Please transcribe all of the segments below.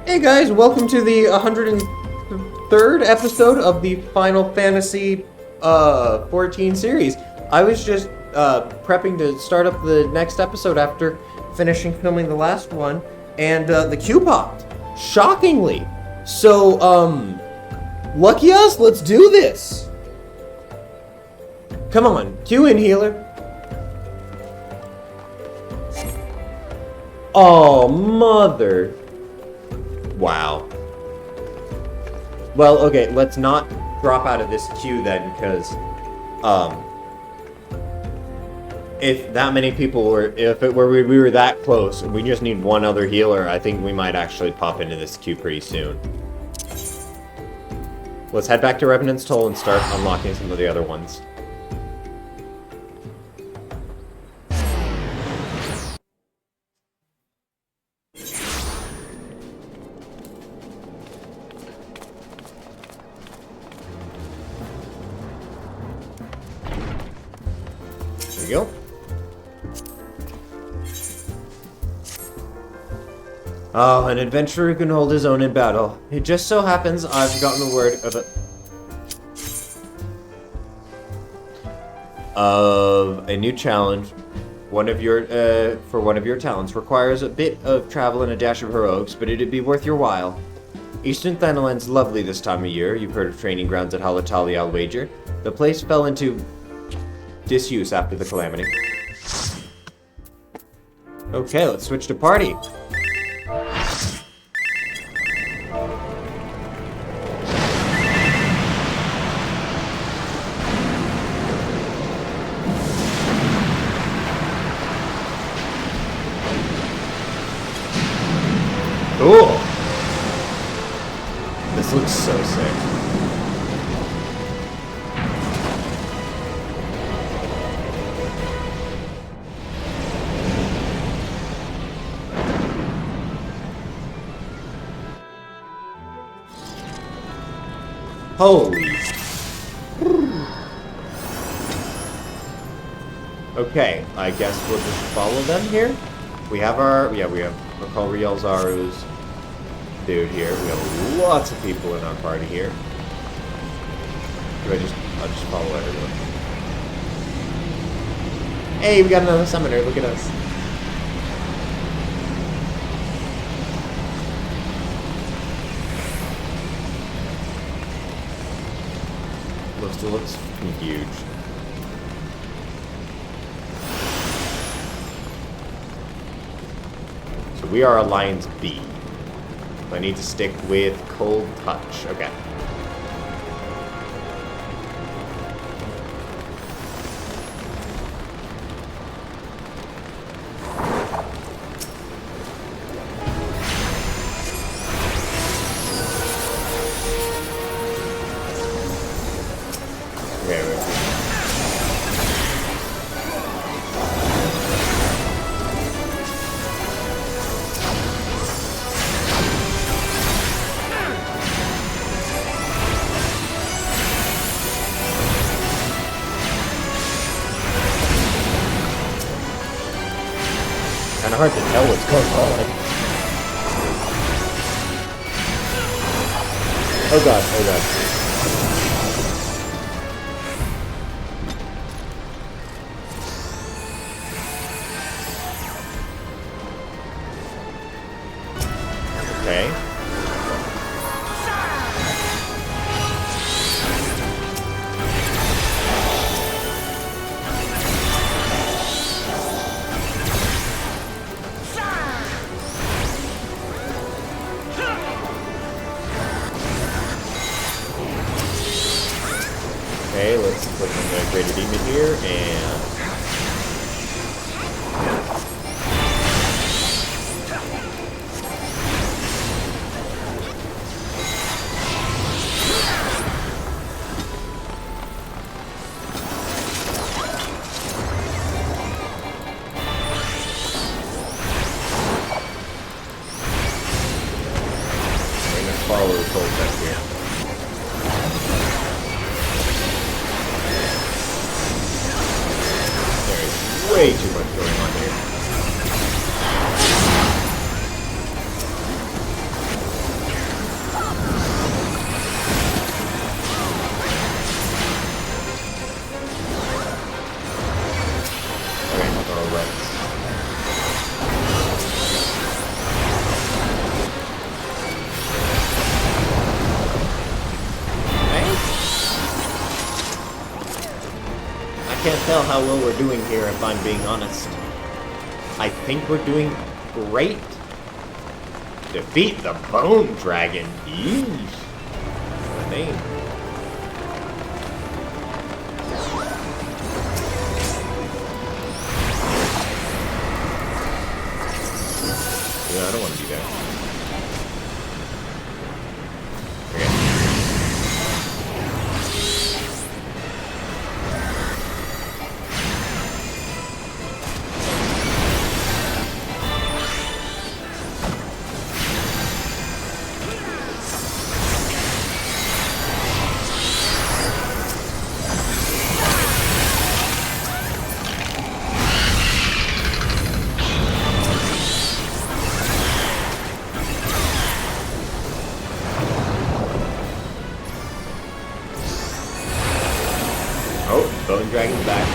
Hey guys, welcome to the 103rd episode of the Final Fantasy 14 series. I was just prepping to start up the next episode after finishing filming the last one, and the queue popped. Shockingly. So, lucky us, let's do this! Come on, queue in, healer. Oh, mother. Wow. Well, okay, let's not drop out of this queue then, because, if that many people were, we were that close, and we just need one other healer, I think we might actually pop into this queue pretty soon. Let's head back to Revenant's Toll and start unlocking some of the other ones. There you go. Oh, an adventurer can hold his own in battle. It just so happens I've gotten the word of a new challenge. One of your talents requires a bit of travel and a dash of heroics, but it'd be worth your while. Eastern Thanaland's lovely this time of year. You've heard of training grounds at Halatali, I'll wager. The place fell into disuse after the calamity. Okay, let's switch to party. Cool. This looks so sick. Holy. Okay, I guess we'll just follow them here. We have our, we have Recall Rielzaru's dude here. We have lots of people in our party here. I'll just follow everyone. Hey, we got another summoner, look at us. Looks huge. So we are Alliance B. I need to stick with Cold Touch. Okay. Kind of hard to tell what's going on. Oh god, oh god. Okay. Okay, let's put in the Greater Demon here, and... we're gonna follow the Cold Touch here. Way too much going on here. can't tell how well we're doing here, if I'm being honest. I think we're doing great. Defeat the Bone Dragon. Yeesh. What a name. Yeah, I don't want to be there. Bone Dragon's back.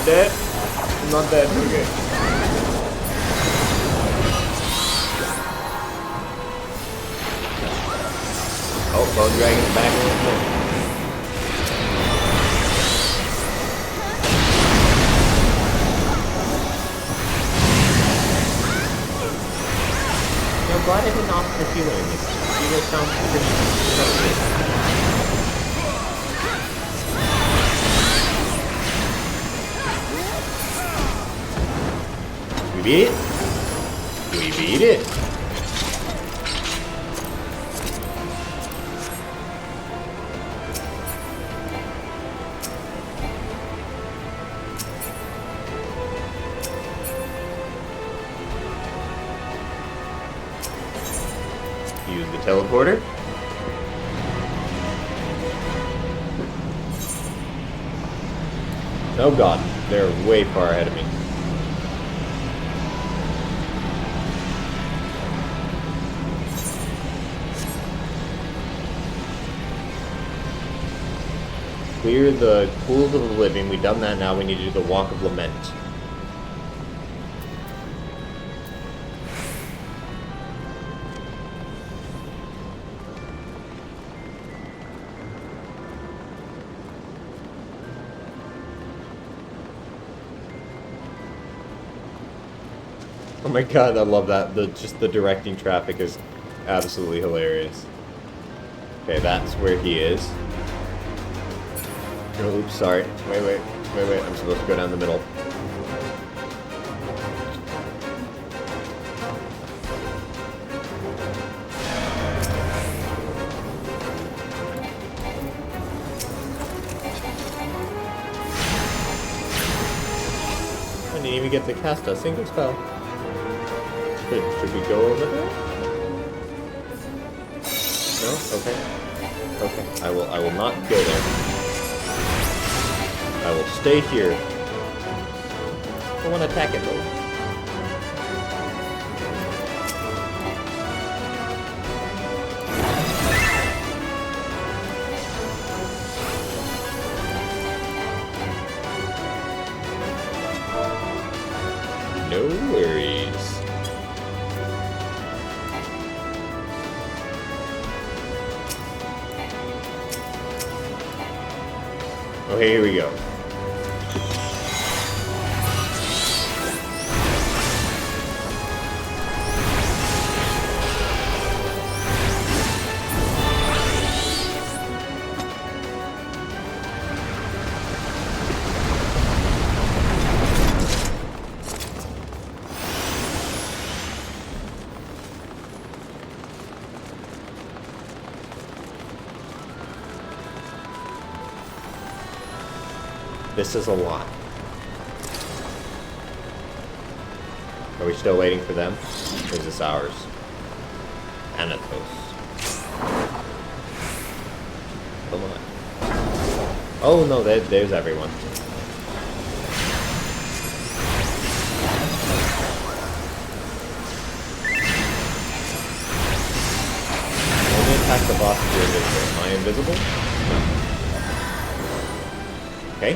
Dead? I'm not dead, okay. Oh, Bone Dragon's back a little more. I'm glad I didn't opt for healer in this. Healer sounds pretty. We beat it. We beat it. Use the teleporter. Oh god, they're way far ahead of me. Clear the pools of the living. We've done that. Now we need to do the Walk of Lament. Oh my god, I love that. Just the directing traffic is absolutely hilarious. Okay, that's where he is. Oh, oops, sorry. Wait. I'm supposed to go down the middle. I didn't even get to cast a single spell. Should we go over there? No? Okay. Okay. I will not go there. I will stay here. I want to attack it though. No worries. Okay, here we go. This is a lot. Are we still waiting for them? Or is this ours? Anatos. Come on. Oh no, there's everyone. Only attack the boss if you're invisible. Am I invisible? No. Okay.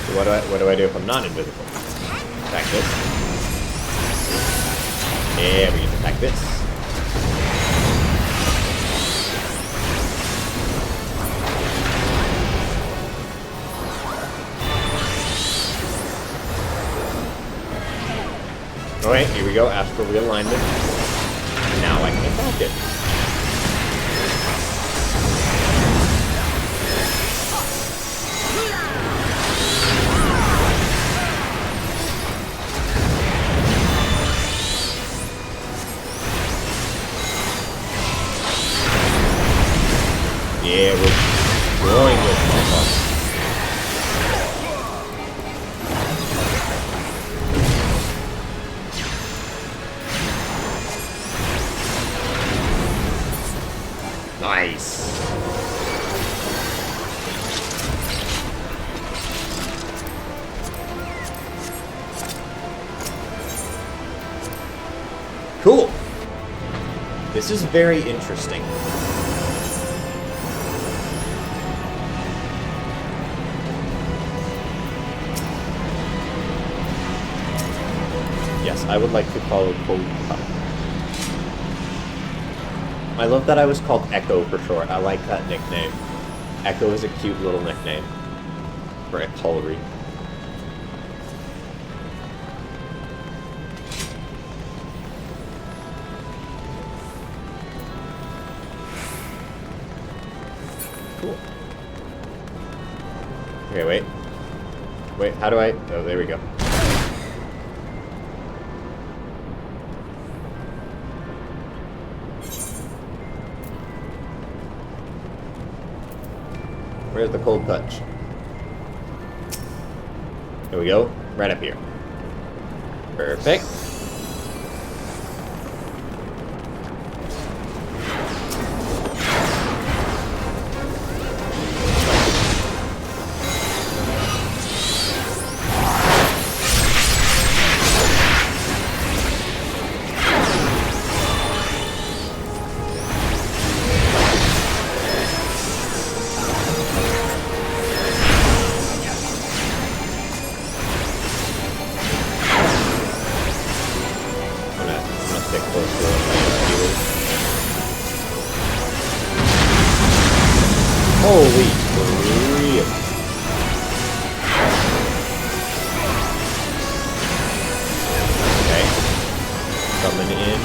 So what do I do if I'm not invisible? Attack this. Yeah, we can attack this. Alright, here we go, astral realignment. Now I can attack it. Yeah, we're destroying this motherfucker. Nice. Cool. This is very interesting. Yes, I would like to follow Cold Cup. I love that I was called Echo for short. I like that nickname. Echo is a cute little nickname for a colory. Cool. Okay, wait. Wait, how do I... Oh, there we go. Where's the cold touch? Here we go. Right up here. Perfect. Holy crap. Okay. Coming in.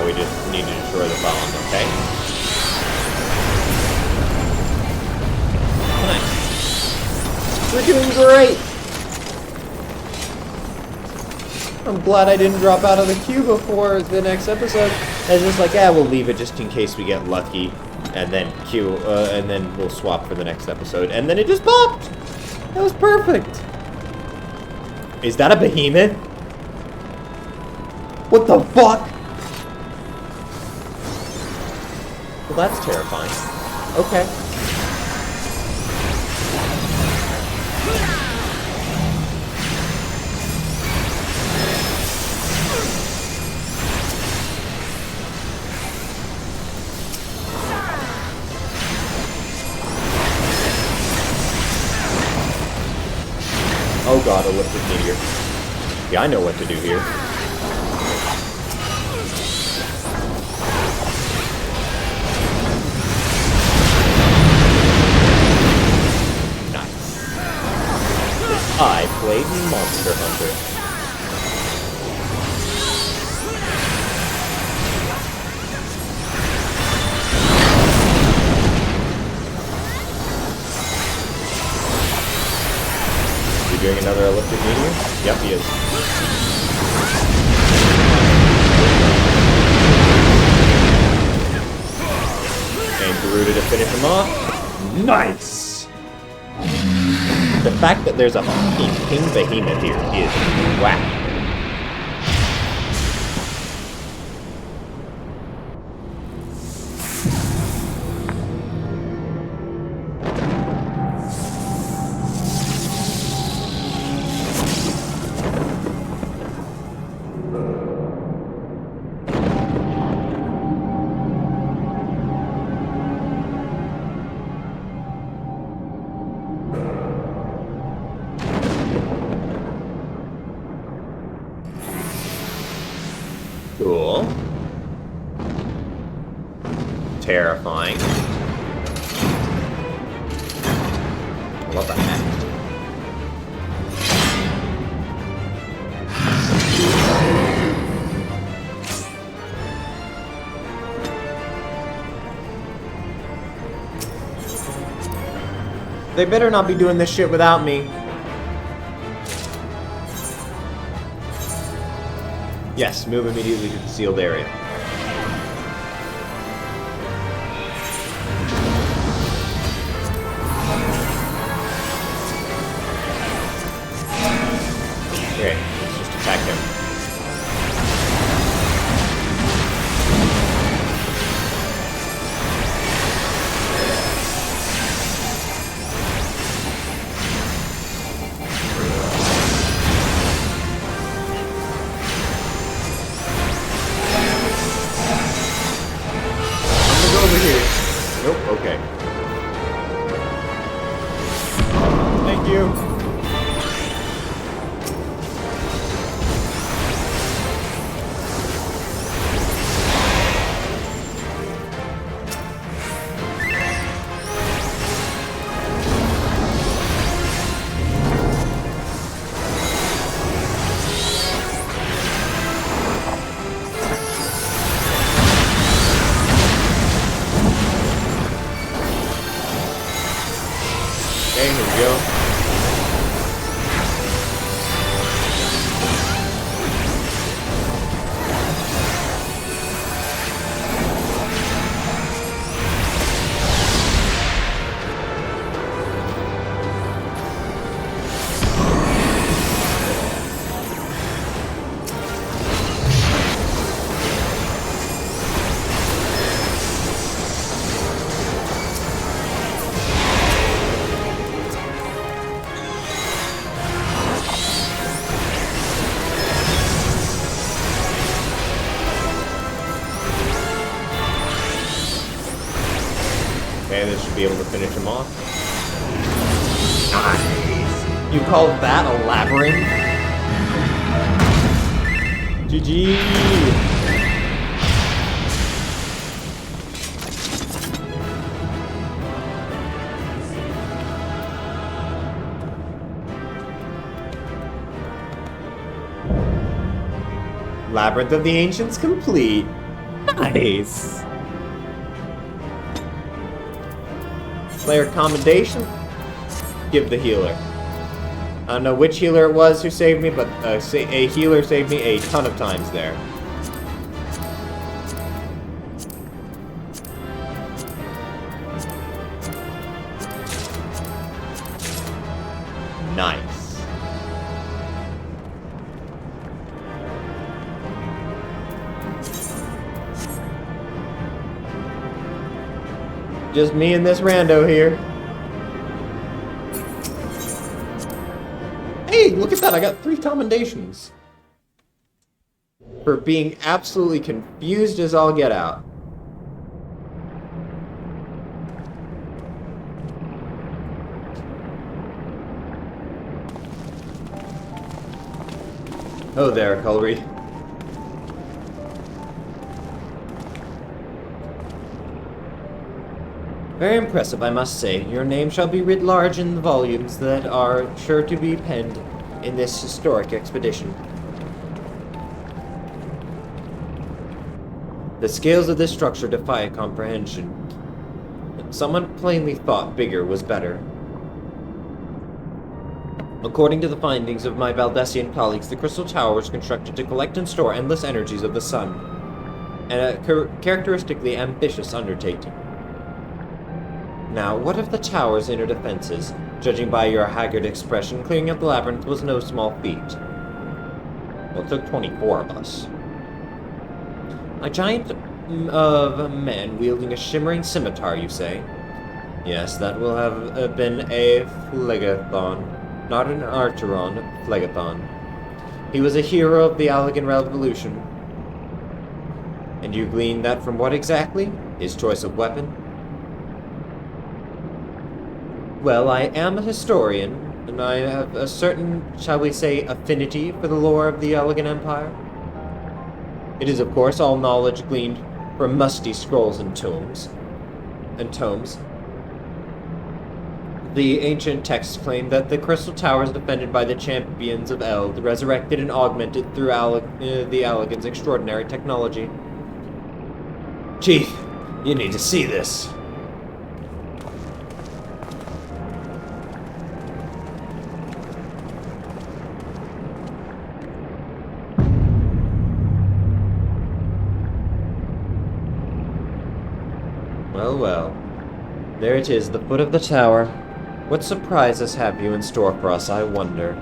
We just need to destroy the bombs, okay? Nice. We're doing great! I'm glad I didn't drop out of the queue before the next episode. I was just like, yeah, we'll leave it just in case we get lucky, and then and then we'll swap for the next episode. And then it just popped! That was perfect! Is that a behemoth? What the fuck? Well, that's terrifying. Okay. Oh god, elliptic meteor. Yeah, I know what to do here. I played Monster Hunter. doing another elliptic meteor? Yep, he is. And Garuda to finish him off. Nice! The fact that there's a fucking King Behemoth here is whack. Cool. Terrifying. What the heck? They better not be doing this shit without me. Yes, move immediately to the sealed area. Okay, let's just attack him. Nope, okay. Thank you. Okay, here we go. Okay, this should be able to finish him off. Nice! You call that a labyrinth? GG! Labyrinth of the Ancients complete. Nice! Player commendation? Give the healer. I don't know which healer it was who saved me, but a healer saved me a ton of times there. Nice. Just me and this rando here. Hey, look at that, I got 3 commendations. For being absolutely confused as all get out. Oh there, Cullery. Very impressive, I must say. Your name shall be writ large in the volumes that are sure to be penned in this historic expedition. The scales of this structure defy comprehension. Someone plainly thought bigger was better. According to the findings of my Valdesian colleagues, the Crystal Tower was constructed to collect and store endless energies of the sun. A characteristically ambitious undertaking. Now, what of the tower's inner defenses? Judging by your haggard expression, clearing out the labyrinth was no small feat. Well, it took 24 of us. A giant of a man wielding a shimmering scimitar, you say? Yes, that will have been a phlegathon. Not an Archeron, phlegathon. He was a hero of the Allegan Revolution. And you glean that from what exactly? His choice of weapon? Well, I am a historian, and I have a certain, shall we say, affinity for the lore of the Allegan Empire. It is, of course, all knowledge gleaned from musty scrolls and tomes. The ancient texts claim that the Crystal Tower is defended by the champions of Eld, resurrected and augmented through the Allegan's extraordinary technology. Chief, you need to see this. Well. There it is, the foot of the tower. What surprises have you in store for us, I wonder?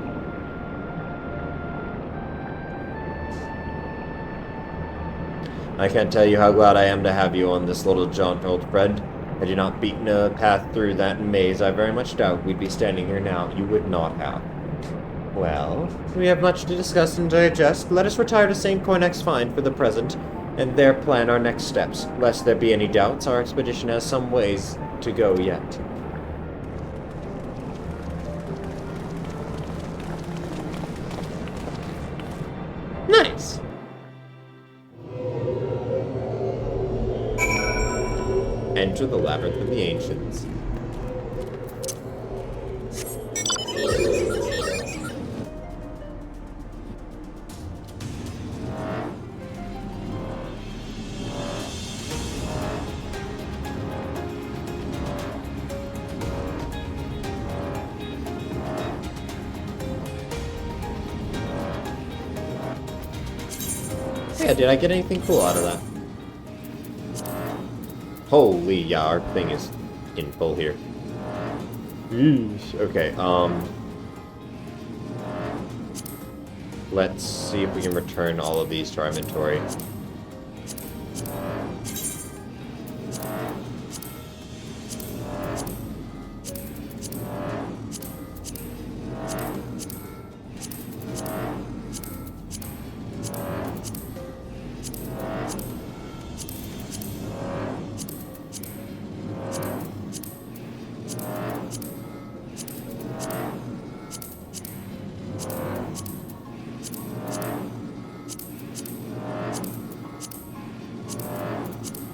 I can't tell you how glad I am to have you on this little jaunt, old friend. Had you not beaten a path through that maze, I very much doubt we'd be standing here now. You would not have. Well, we have much to discuss and digest. Let us retire to St. Cornex's Find for the present, and there plan our next steps. Lest there be any doubts, our expedition has some ways to go yet. Nice! Enter the Labyrinth of the Ancients. Yeah, did I get anything cool out of that? Holy, yeah, our thing is in full here. Eesh. Okay, let's see if we can return all of these to our inventory.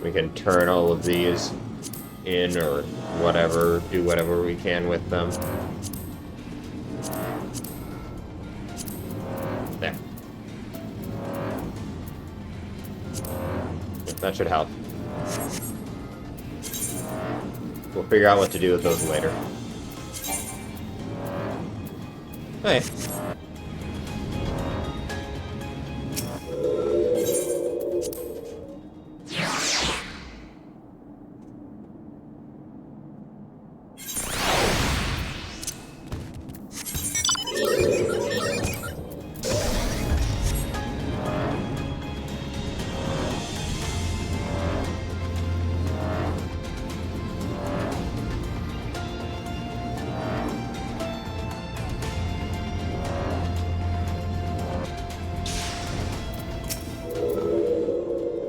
We can turn all of these in or whatever, do whatever we can with them. There. That should help. We'll figure out what to do with those later. Hey.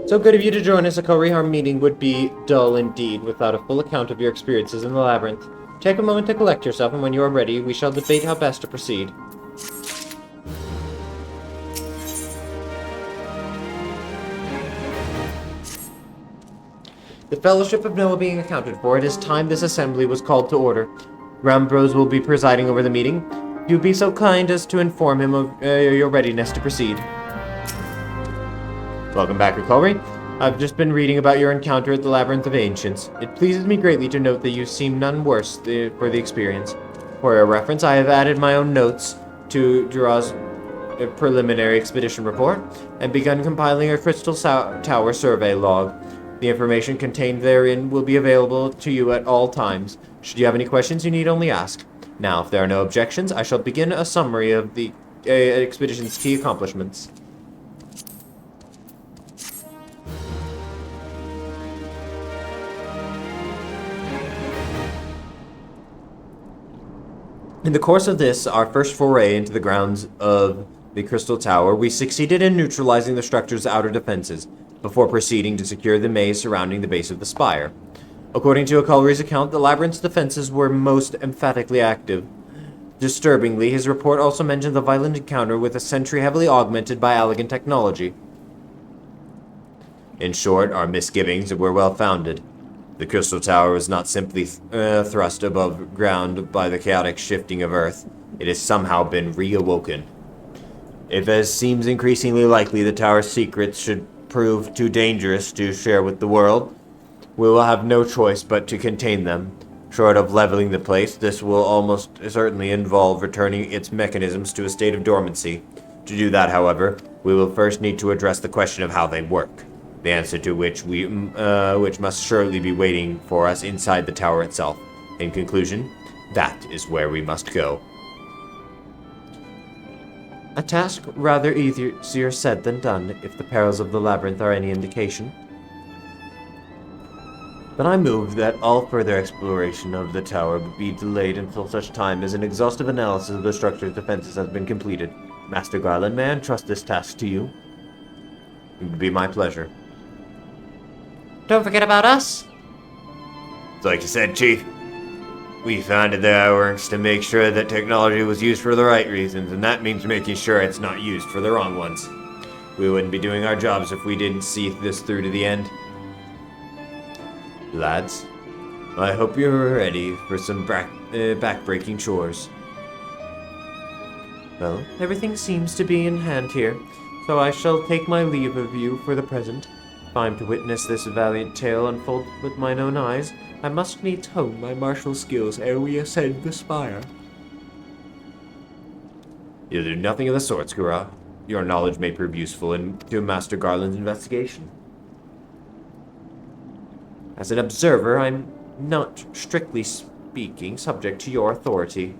So good of you to join us. A Korihar meeting would be dull indeed without a full account of your experiences in the labyrinth. Take a moment to collect yourself, and when you are ready, we shall debate how best to proceed. The Fellowship of Noah being accounted for, it is time this assembly was called to order. Rambros will be presiding over the meeting. If you be so kind as to inform him of your readiness to proceed. Welcome back, Ricolri. I've just been reading about your encounter at the Labyrinth of Ancients. It pleases me greatly to note that you seem none worse for the experience. For your reference, I have added my own notes to Duras' preliminary expedition report and begun compiling a Crystal Tower survey log. The information contained therein will be available to you at all times. Should you have any questions, you need only ask. Now, if there are no objections, I shall begin a summary of the expedition's key accomplishments. In the course of this, our first foray into the grounds of the Crystal Tower, we succeeded in neutralizing the structure's outer defenses, before proceeding to secure the maze surrounding the base of the spire. According to Akulri's account, the labyrinth's defenses were most emphatically active. Disturbingly, his report also mentioned the violent encounter with a sentry heavily augmented by Allagan technology. In short, our misgivings were well founded. The Crystal Tower was not simply thrust above ground by the chaotic shifting of Earth. It has somehow been reawoken. If, as seems increasingly likely, the tower's secrets should prove too dangerous to share with the world, we will have no choice but to contain them. Short of leveling the place, this will almost certainly involve returning its mechanisms to a state of dormancy. To do that, however, we will first need to address the question of how they work. The answer to which must surely be waiting for us inside the tower itself. In conclusion, that is where we must go. A task rather easier said than done, if the perils of the labyrinth are any indication. But I move that all further exploration of the tower be delayed until such time as an exhaustive analysis of the structure's defenses has been completed. Master Garland, may I entrust this task to you? It would be my pleasure. Don't forget about us. Like you said, Chief, we founded the Ironworks to make sure that technology was used for the right reasons, and that means making sure it's not used for the wrong ones. We wouldn't be doing our jobs if we didn't see this through to the end. Lads, I hope you're ready for some back-breaking chores. Well, everything seems to be in hand here, so I shall take my leave of you for the present. If I am to witness this valiant tale unfold with mine own eyes, I must needs hone my martial skills ere we ascend the spire. You'll do nothing of the sort, Skura. Your knowledge may prove useful to Master Garland's investigation. As an observer, I'm not, strictly speaking, subject to your authority.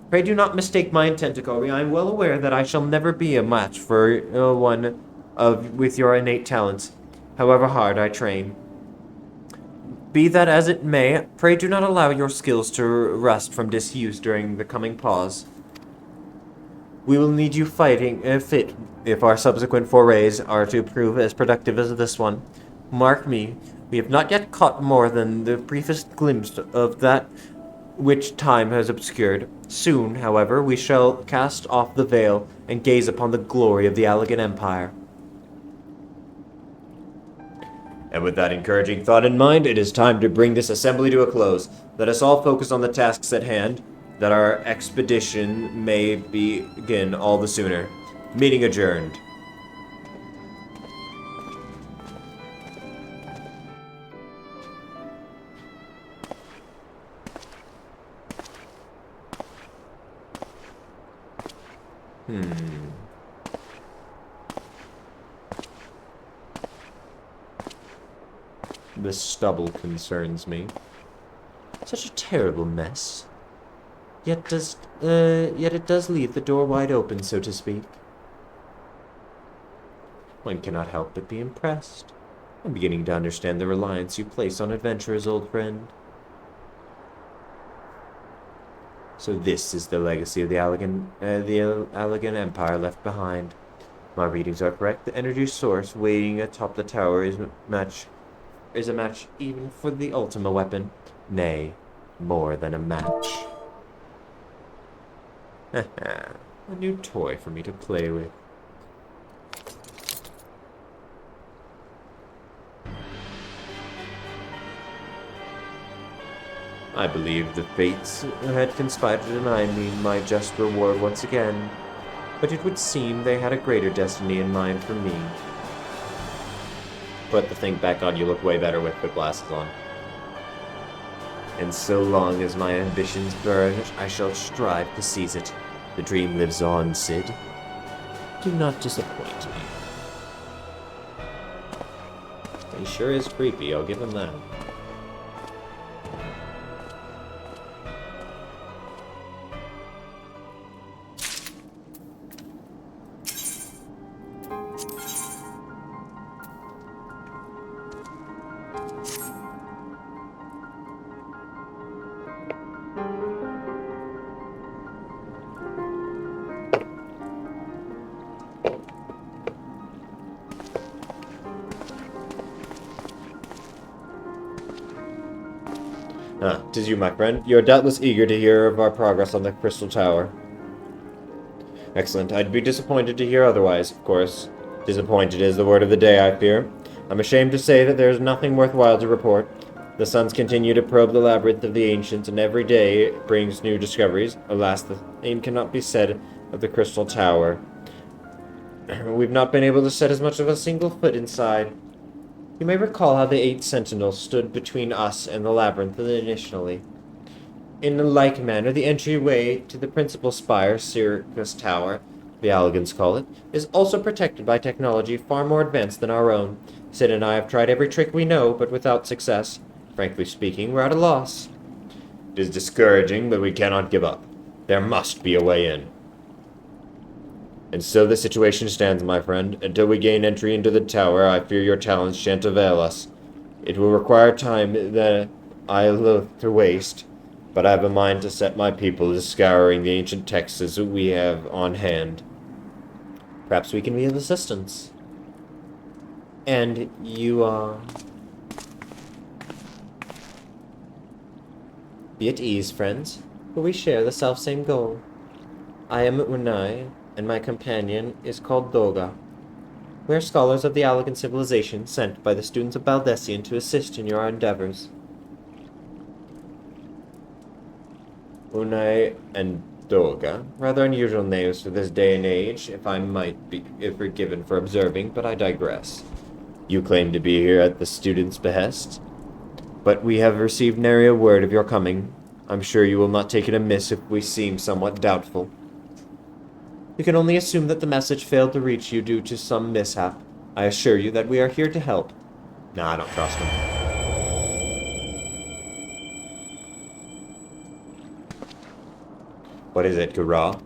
Pray do not mistake my intent, Akori. I am well aware that I shall never be a match for one with your innate talents, however hard I train. Be that as it may, pray do not allow your skills to rust from disuse during the coming pause. We will need you fighting fit if our subsequent forays are to prove as productive as this one. Mark me, we have not yet caught more than the briefest glimpse of that which time has obscured. Soon, however, we shall cast off the veil and gaze upon the glory of the Allagan Empire. And with that encouraging thought in mind, it is time to bring this assembly to a close. Let us all focus on the tasks at hand, that our expedition may begin all the sooner. Meeting adjourned. This stubble concerns me. Such a terrible mess. Yet it does leave the door wide open, so to speak. One cannot help but be impressed. I'm beginning to understand the reliance you place on adventurers, old friend. So this is the legacy of the Allagan Empire left behind. My readings are correct. The energy source waiting atop the tower is a match even for the Ultima weapon. Nay, more than a match. A new toy for me to play with. I believe the fates had conspired to deny me my just reward once again, but it would seem they had a greater destiny in mind for me. Put the thing back on, you look way better with the glasses on. And so long as my ambitions burn, I shall strive to seize it. The dream lives on, Sid. Do not disappoint me. He sure is creepy, I'll give him that. Ah, 'tis you, my friend. You are doubtless eager to hear of our progress on the Crystal Tower. Excellent. I'd be disappointed to hear otherwise, of course. Disappointed is the word of the day, I fear. I'm ashamed to say that there is nothing worthwhile to report. The suns continue to probe the labyrinth of the ancients, and every day brings new discoveries. Alas, the same cannot be said of the Crystal Tower. We've not been able to set as much as a single foot inside. You may recall how the 8 sentinels stood between us and the labyrinth initially. In a like manner, the entryway to the principal spire, Circus Tower, the Allagans call it, is also protected by technology far more advanced than our own. Sid and I have tried every trick we know, but without success. Frankly speaking, we're at a loss. It is discouraging, but we cannot give up. There must be a way in. And so the situation stands, my friend. Until we gain entry into the tower, I fear your talents shan't avail us. It will require time that I loathe to waste, but I have a mind to set my people to scouring the ancient texts we have on hand. Perhaps we can be of assistance. And you are... Be at ease, friends, for we share the selfsame goal. I am Unai, and my companion is called Doga. We are scholars of the Allagan civilization sent by the students of Baldessian to assist in your endeavors. Unai and Doga. Rather unusual names for this day and age, if I might be forgiven for observing, but I digress. You claim to be here at the students' behest, but we have received nary a word of your coming. I'm sure you will not take it amiss if we seem somewhat doubtful. You can only assume that the message failed to reach you due to some mishap. I assure you that we are here to help. Nah, I don't trust him. What is it, Gura?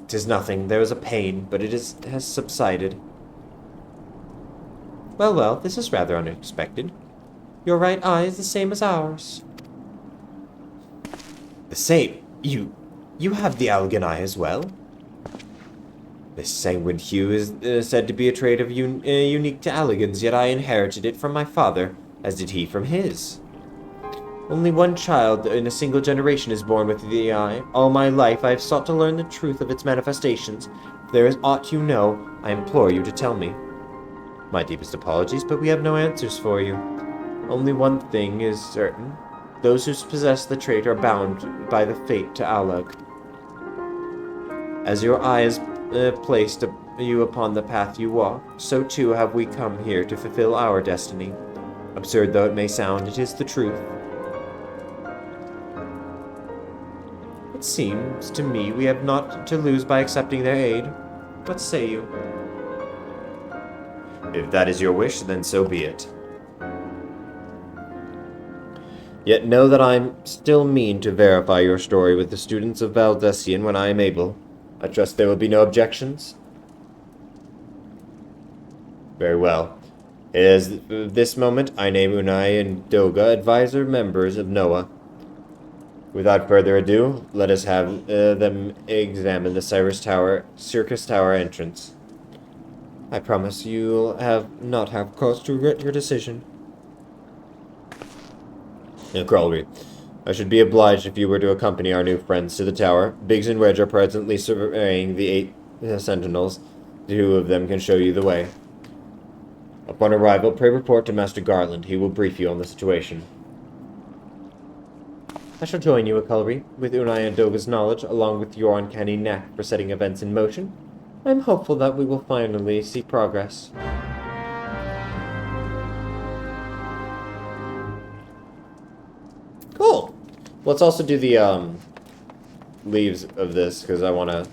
'Tis nothing. There is a pain, but has subsided. Well, well, this is rather unexpected. Your right eye is the same as ours. The same? You have the Allagan eye as well? This sanguine hue is said to be a trait of unique to Allagans, yet I inherited it from my father, as did he from his. Only one child in a single generation is born with the eye. All my life I have sought to learn the truth of its manifestations. If there is aught you know, I implore you to tell me. My deepest apologies, but we have no answers for you. Only one thing is certain. Those who possess the trait are bound by the fate to Allag. As your eye is placed you upon the path you walk, so too have we come here to fulfill our destiny. Absurd though it may sound, it is the truth. It seems to me we have naught to lose by accepting their aid. What say you? If that is your wish, then so be it. Yet know that I still mean to verify your story with the students of Baldessian when I am able. I trust there will be no objections? Very well. At this moment, I name Unai and Doga advisor members of NOAA. Without further ado, let us have them examine the Circus Tower entrance. I promise you'll not have cause to regret your decision. Crowley, I should be obliged if you were to accompany our new friends to the tower. Biggs and Reg are presently surveying the 8 sentinels. 2 of them can show you the way. Upon arrival, pray report to Master Garland. He will brief you on the situation. I shall join you, Aculry. With Unai and Doga's knowledge, along with your uncanny knack for setting events in motion, I am hopeful that we will finally see progress. Let's also do the leaves of this because I wanna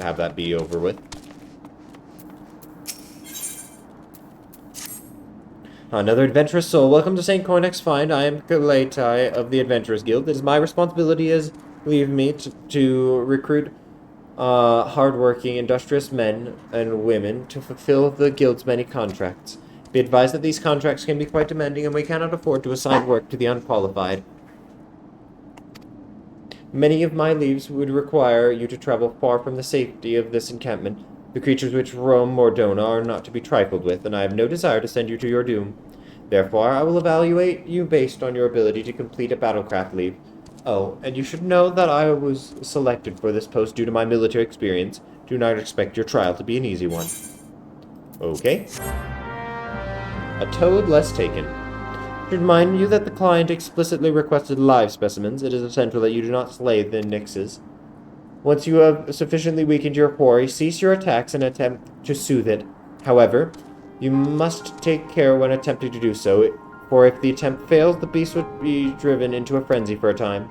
have that be over with. Another adventurous soul. Welcome to St. Cornex's Find. I am Kaletai of the Adventurers Guild. It is my responsibility as leave me to recruit hardworking, industrious men and women to fulfill the Guild's many contracts. Be advised that these contracts can be quite demanding and we cannot afford to assign work to the unqualified. Many of my leaves would require you to travel far from the safety of this encampment. The creatures which roam Mordona are not to be trifled with, and I have no desire to send you to your doom. Therefore, I will evaluate you based on your ability to complete a battlecraft leave. Oh, and you should know that I was selected for this post due to my military experience. Do not expect your trial to be an easy one. Okay. A toad less taken. I should remind you that the client explicitly requested live specimens. It is essential that you do not slay the nixes. Once you have sufficiently weakened your quarry, cease your attacks and attempt to soothe it. However, you must take care when attempting to do so, for if the attempt fails, the beast would be driven into a frenzy for a time.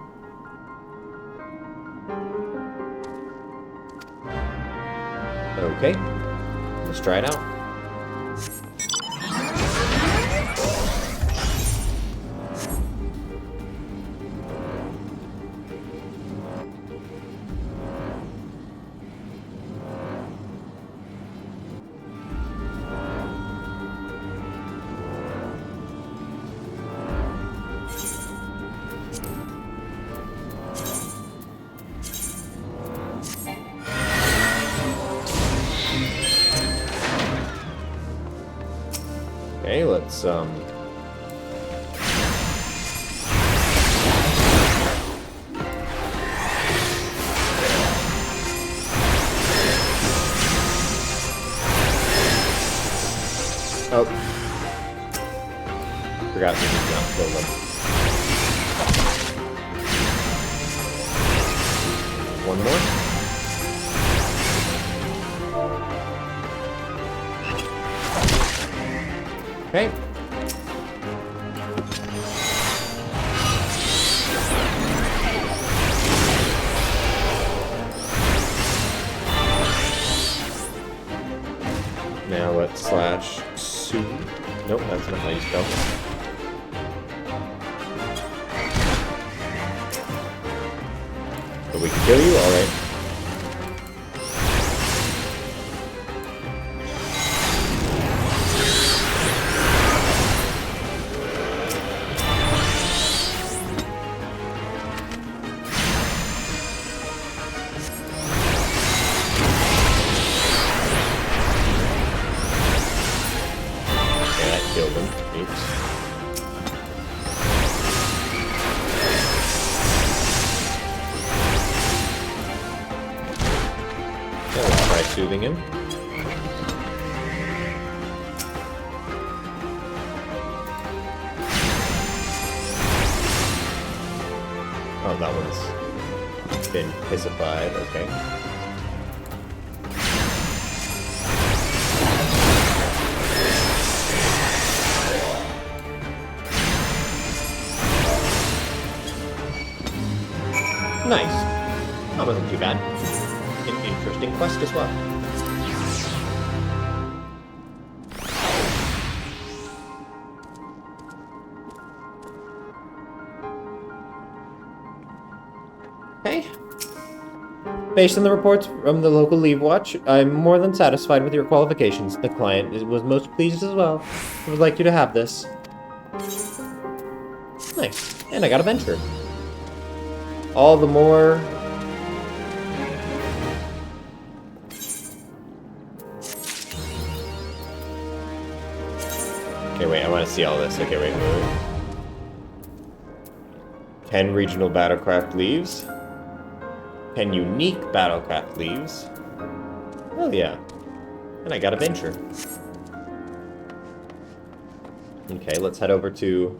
Okay, let's try it out. Okay, let's, Oh. Forgot to not kill them. One more. Okay. Now let's slash Sue. Nope, that's not how you spell. But we can kill you? Alright. Killed him. Oops. Okay, let's try soothing him. Oh, that one's been pissified. Okay. Nice. That wasn't too bad. An interesting quest as well. Okay. Based on the reports from the local Leave Watch, I'm more than satisfied with your qualifications. The client was most pleased as well. I would like you to have this. Nice. And I got a venture. All the more... Okay, wait, I want to see all this. Okay, wait. 10 regional battlecraft leaves. 10 unique battlecraft leaves. Oh, yeah. And I got a venture. Okay, let's head over to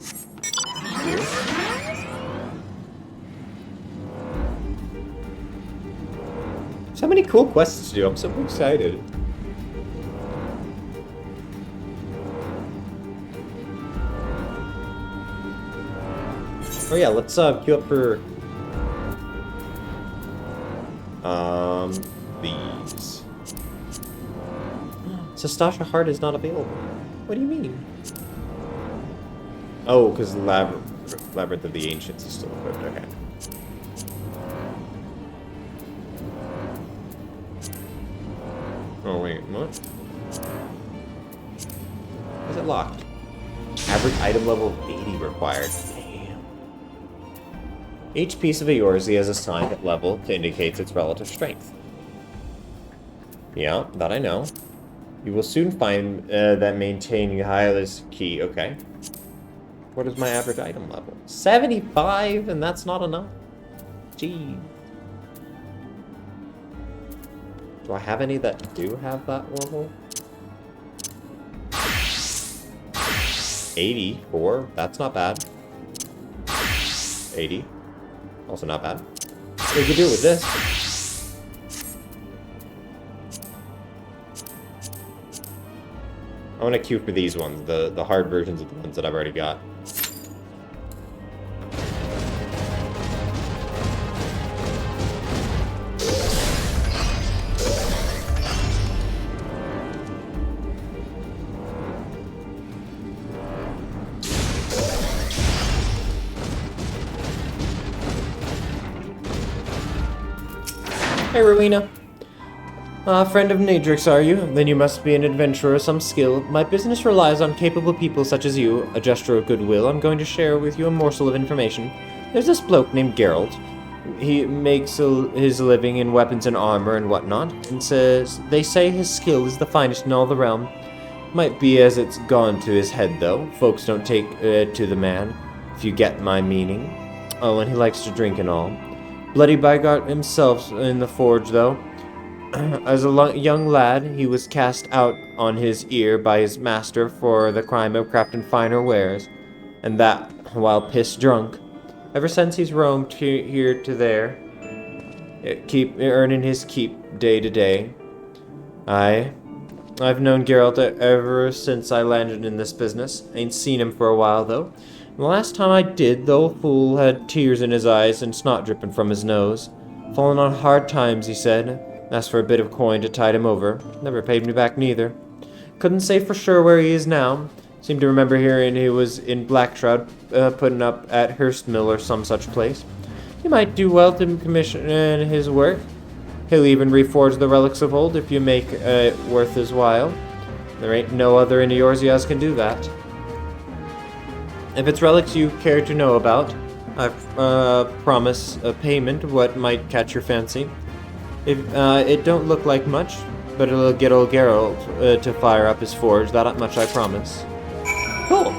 here. So many cool quests to do. I'm so excited. Oh yeah, let's queue up for These. Sastasha Heart is not available. What do you mean? Oh, because Labyrinth of the Ancients is still equipped. Okay. Oh, wait, what? Is it locked? Average item level of 80 required. Damn. Each piece of Eorzea is assigned at level to indicate its relative strength. Yeah, that I know. You will soon find that maintaining high is key. Okay. What is my average item level? 75, and that's not enough. Gee. Do I have any that do have that level? 84. That's not bad. 80. Also not bad. We could do it with this. I want to queue for these ones, the hard versions of the ones that I've already got. Hey, Rowena. Friend of Nadrix, are you? Then you must be an adventurer of some skill. My business relies on capable people such as you. A gesture of goodwill, I'm going to share with you a morsel of information. There's this bloke named Geralt. He makes his living in weapons and armor and whatnot, and they say his skill is the finest in all the realm. Might be as it's gone to his head, though. Folks don't take to the man, if you get my meaning. Oh, and he likes to drink and all. Bloody Bygart himself in the forge, though. As a young lad, he was cast out on his ear by his master for the crime of crafting finer wares, and that while piss drunk. Ever since he's roamed here to there, keep earning his keep day to day. I've known Geralt ever since I landed in this business. Ain't seen him for a while, though. The last time I did, the old fool had tears in his eyes and snot dripping from his nose. Fallen on hard times, he said. Asked for a bit of coin to tide him over. Never paid me back neither. Couldn't say for sure where he is now. Seemed to remember hearing he was in Blackshroud, putting up at Hurstmill or some such place. You might do well to commission his work. He'll even reforge the relics of old if you make it worth his while. There ain't no other in Eorzea can do that. If it's relics you care to know about, I promise a payment what might catch your fancy. If it don't look like much, but it'll get old Geralt to fire up his forge, that much I promise. Cool!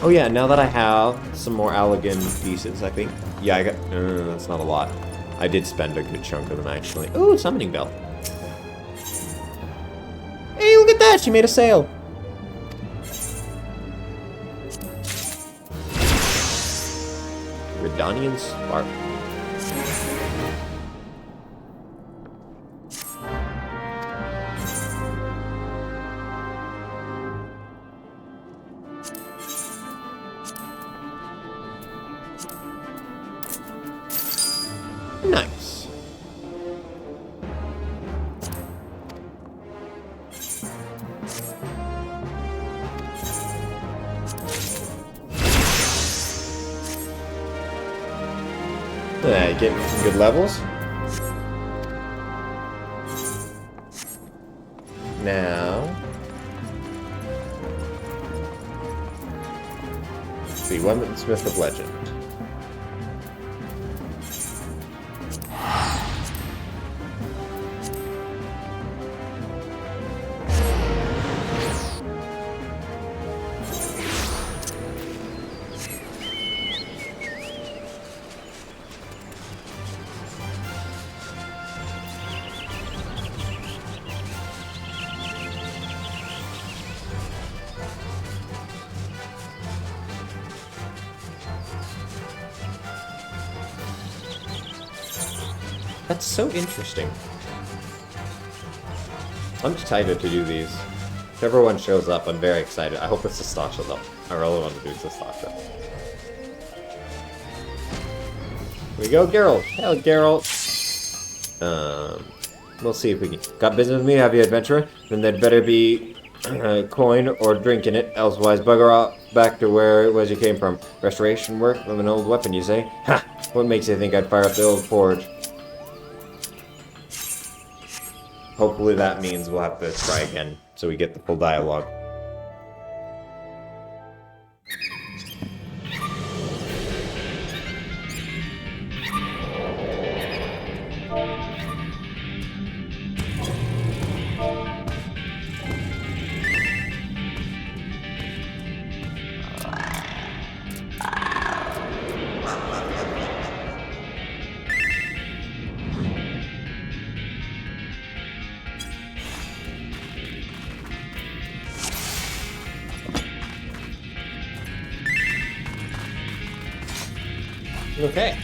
Oh yeah, now that I have some more Allegan pieces, I think. Yeah, I got... that's not a lot. I did spend a good chunk of them, actually. Ooh, summoning bell. Hey, look at that! She made a sale! Redanian Spark. Nice. Getting some good levels. Now, let's see, Weaponsmith of Legend. That's so interesting. I'm excited to do these. Whichever one shows up, I'm very excited. I hope it's Sastasha though. I really want to do Sastasha. we go, Geralt. Hell, Geralt. We'll see if we can. Got business with me, have you, adventurer? Then there'd better be coin or drink in it, elsewise bugger off back to where it was you came from. Restoration work of an old weapon, you say? Ha! What makes you think I'd fire up the old forge? Hopefully that means we'll have to try again, so we get the full dialogue. Okay.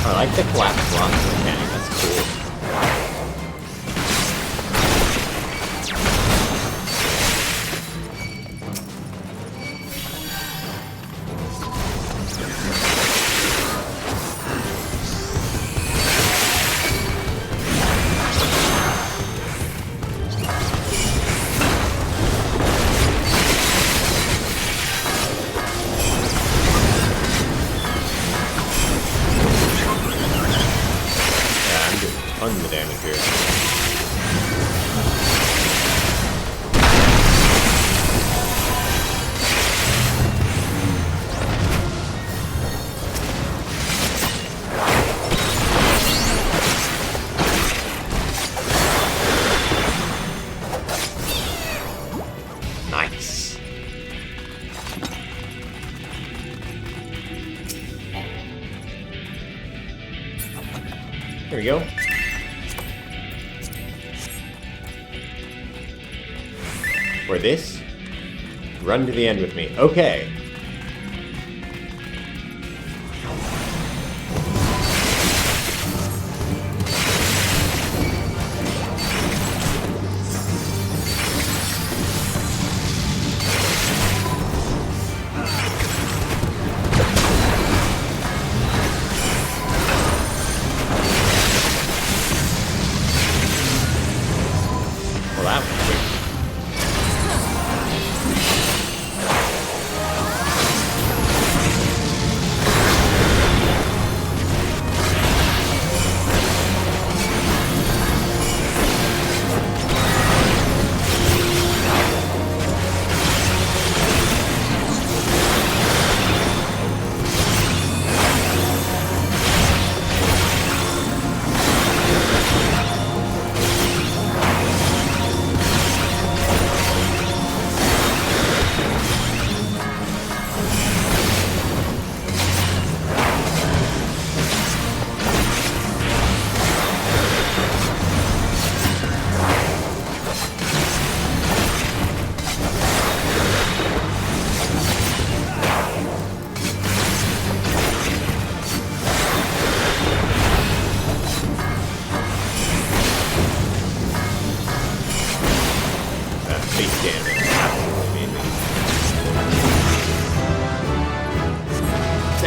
I like the collapse block mechanic, that's cool. Tons of damage here. Nice. Here we go. For this, run to the end with me. Okay.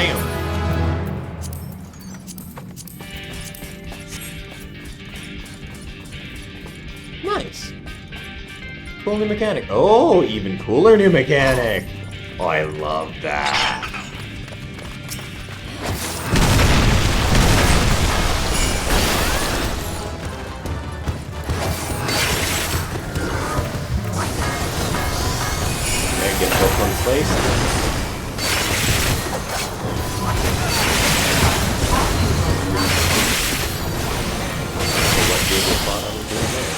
Damn. Nice. Cool new mechanic. Oh, even cooler new mechanic. Oh, I love that. Okay, get both on place. What gave you thought I was doing there?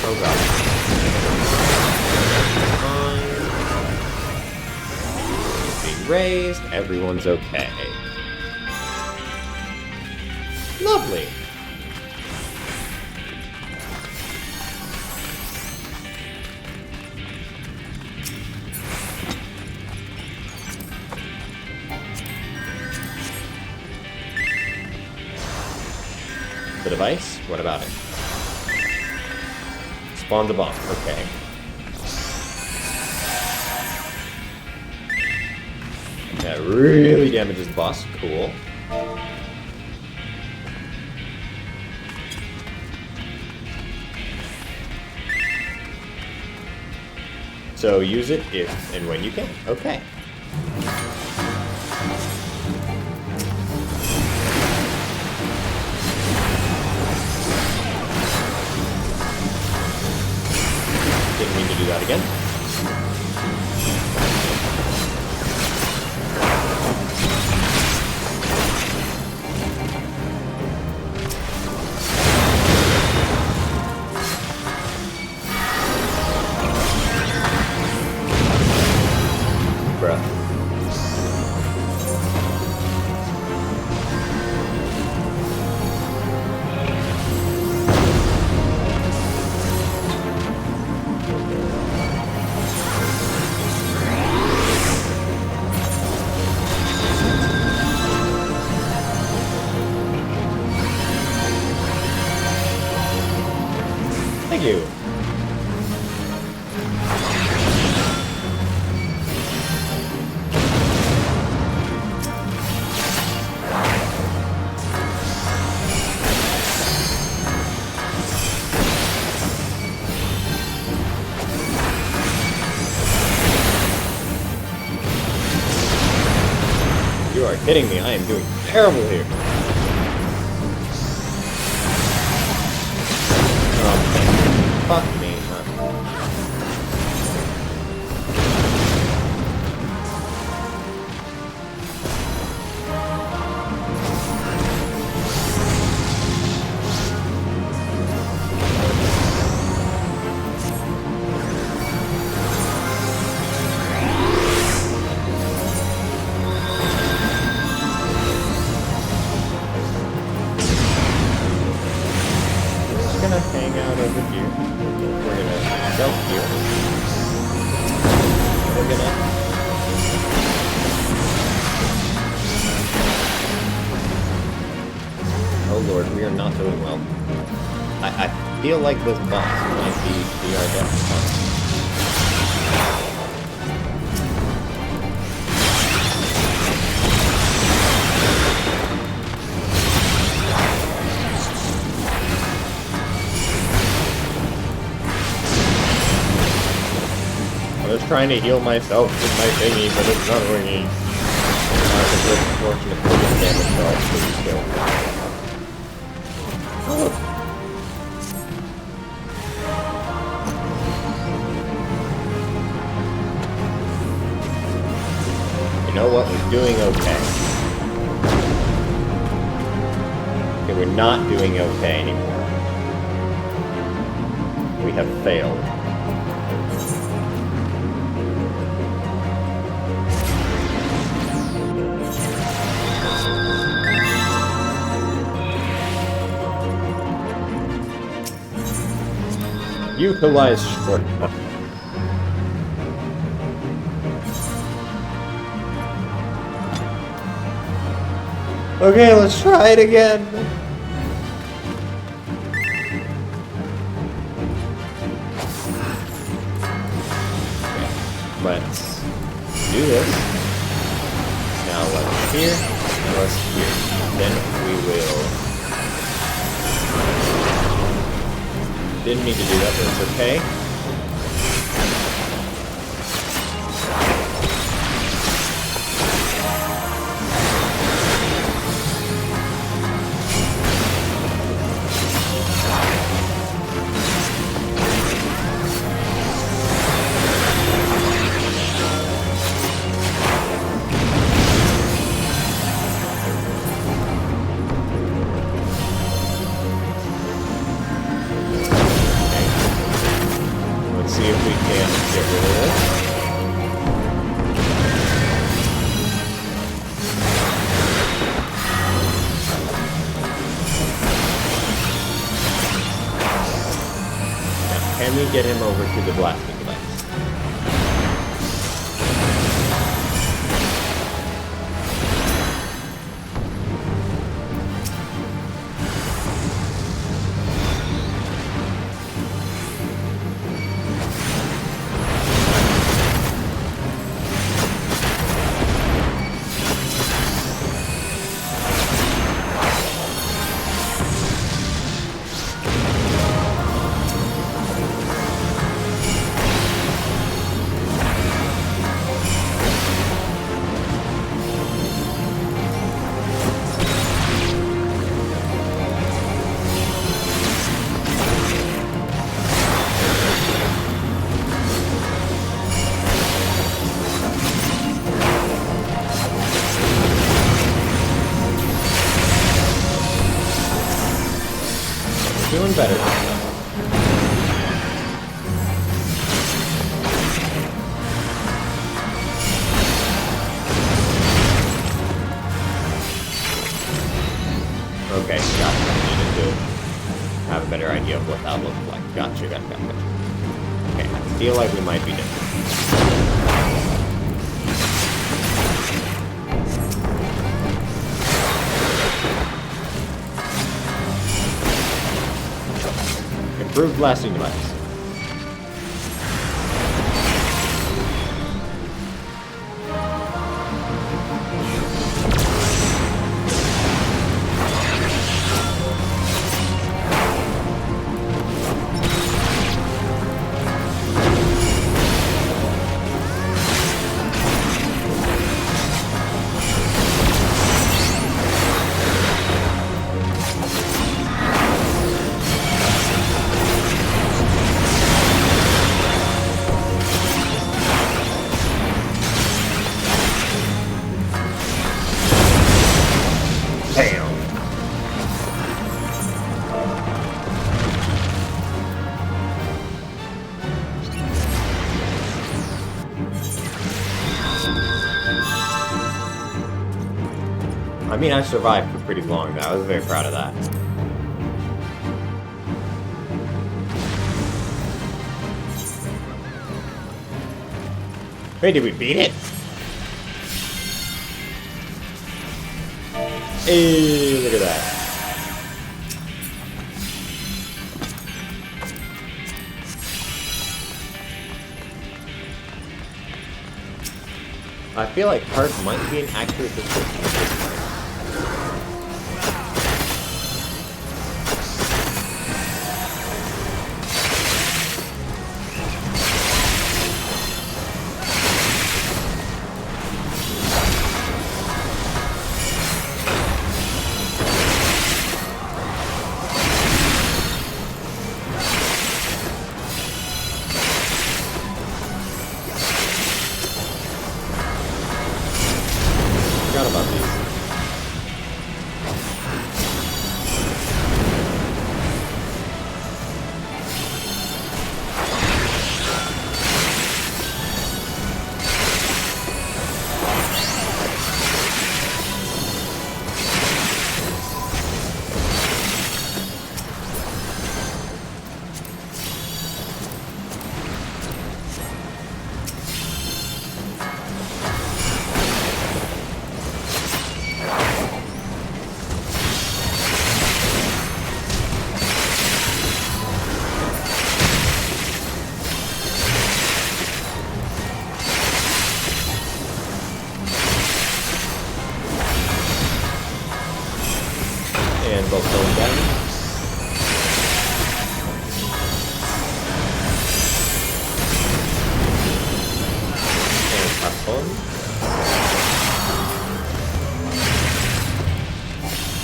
Oh god. Being raised, everyone's okay. Lovely. The device? What about it? Spawn the bomb. Okay. That really damages the boss. Cool. So use it if and when you can. Okay. Didn't mean to do that again. Bruh. Thank you. You are kidding me. I am doing terrible here. Oh, fuck me, huh? We're gonna hang out over here. We're gonna self-heal. We're gonna... Oh lord, we are not doing well. I feel like this boss might be our death boss. I was trying to heal myself with my thingy, but it's not working. It's a fortunate damage dodge for this kill. You know what? We're doing okay. Okay, we're not doing okay anymore. We have failed. Utilize shortcut. Okay, let's try it again. Let's do this. Now let's here, and let's here. Then we will... Didn't need to do that, but it's okay. See if we can get rid of this. Now, can we get him over to the blasting device? Doing better this time. Okay, gotcha. I needed to have a better idea of what that looked like. Gotcha. Okay, I feel like we might be different. Improved blasting device. I mean, I survived for pretty long, though. I was very proud of that. Wait, did we beat it? Hey, look at that. I feel like heart might be an accurate description of this part. know about these. And both going down. And top one.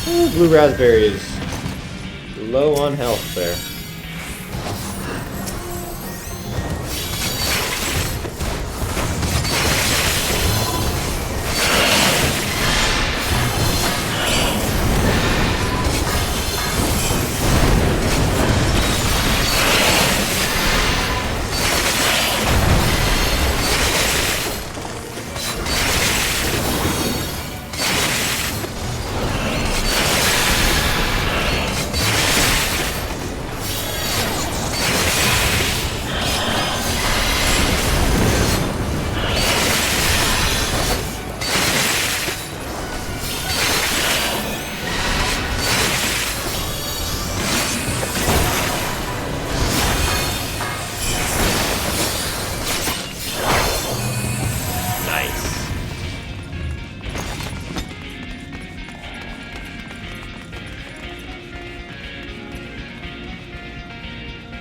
Ooh, blue raspberry is low on health there.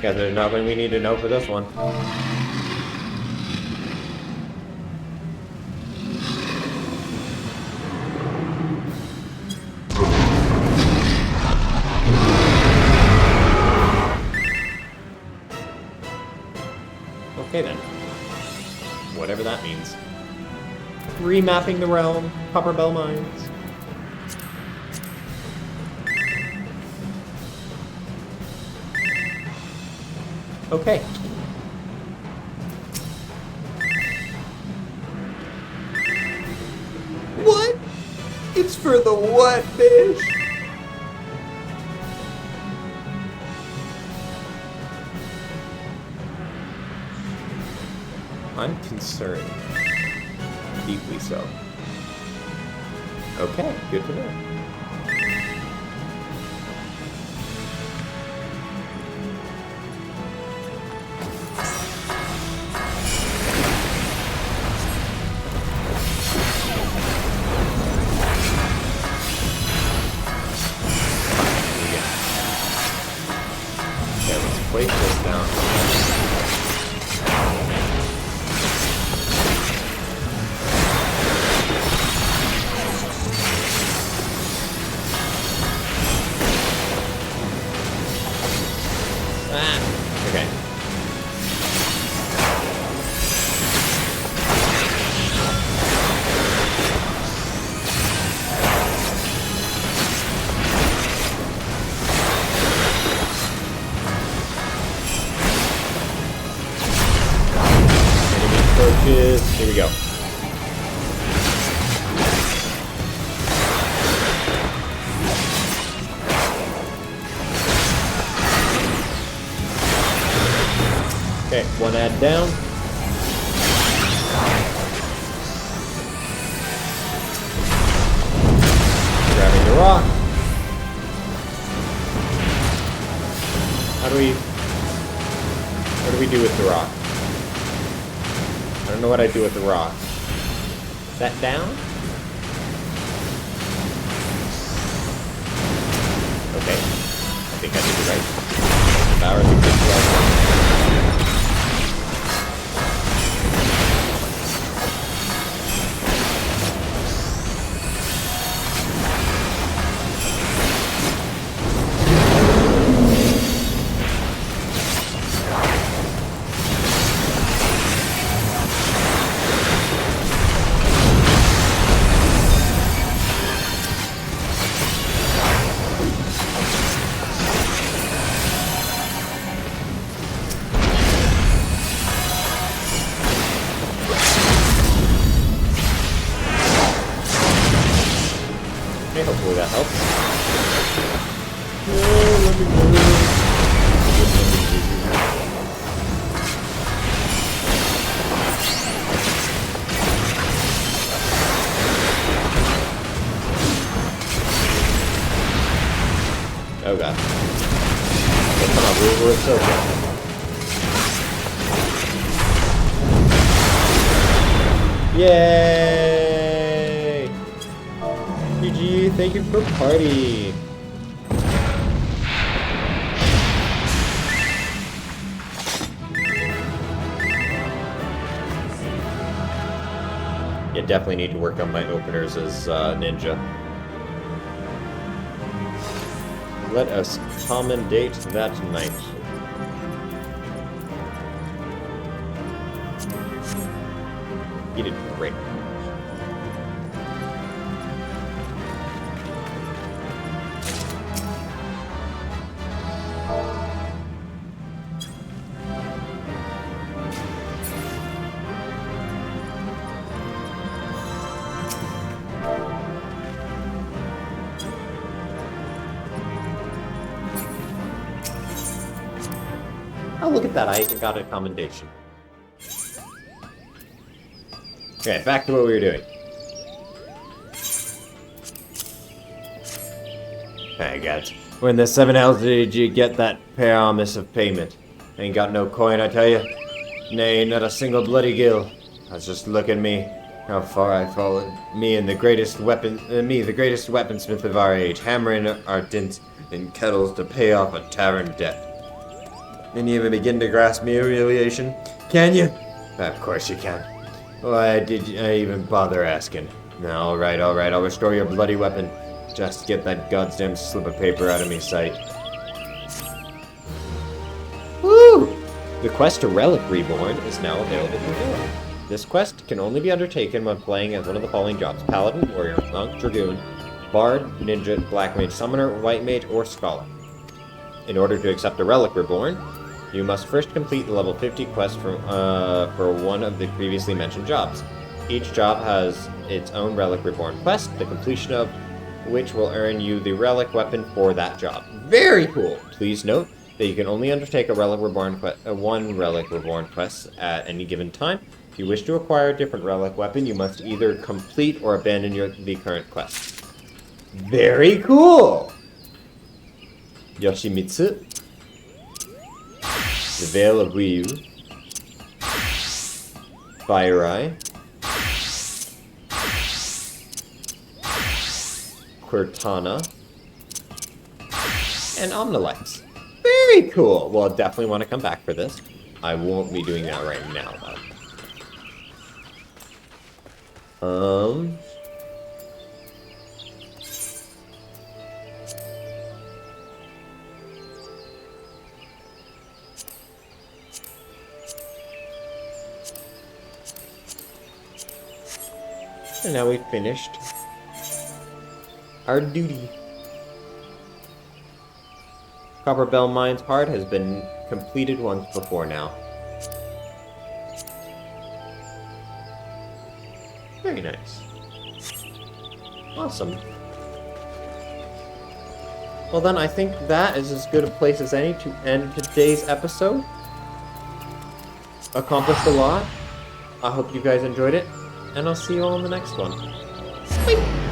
Guess there's nothing we need to know for this one. Okay then. Whatever that means. Remapping the realm, Copper Bell Mines. Okay. What? It's for the what, bitch? I'm concerned. Deeply so. Okay, good to know. Place this down. Okay. Here we go. Okay, one ad down. Grabbing the rock. What do we do with the rock? I don't know what I do with the rock. That down? Okay. I think I did it right. Devour the crystal. Okay, hopefully that helps. Oh god. Come on, we're so good. Yay! GG, thank you for party. Yeah, definitely need to work on my openers as ninja. Let us commendate that night. You did great. Oh, look at that. I even got a commendation. Okay, back to what we were doing. Hey, guys. When the 7 hells did you get that promise of payment? Ain't got no coin, I tell you. Nay, not a single bloody gill. I was just look at me. How far I've fallen. Me, the greatest weaponsmith of our age, hammering our dints in kettles to pay off a tavern debt. Didn't you even begin to grasp me humiliation? Can you? Of course you can. Why did I even bother asking? Alright, I'll restore your bloody weapon. Just get that goddamn slip of paper out of me sight. Woo! The quest to Relic Reborn is now available for doing. This quest can only be undertaken when playing as one of the following jobs: Paladin, Warrior, Monk, Dragoon, Bard, Ninja, Black Mage, Summoner, White Mage, or Scholar. In order to accept a Relic Reborn, you must first complete the level 50 quest for one of the previously mentioned jobs. Each job has its own Relic Reborn quest, the completion of which will earn you the Relic weapon for that job. Very cool! Please note that you can only undertake one Relic Reborn quest at any given time. If you wish to acquire a different Relic weapon, you must either complete or abandon the current quest. Very cool! Yoshimitsu. The Veil of Ryu, Fire Eye, Cortana, and Omnilights. Very cool! Well, I definitely want to come back for this. I won't be doing that right now, though. And now we've finished our duty. Copper Bell Mine's part has been completed once before now. Very nice. Awesome. Well then, I think that is as good a place as any to end today's episode. Accomplished a lot. I hope you guys enjoyed it. And I'll see you all in the next one. Bye!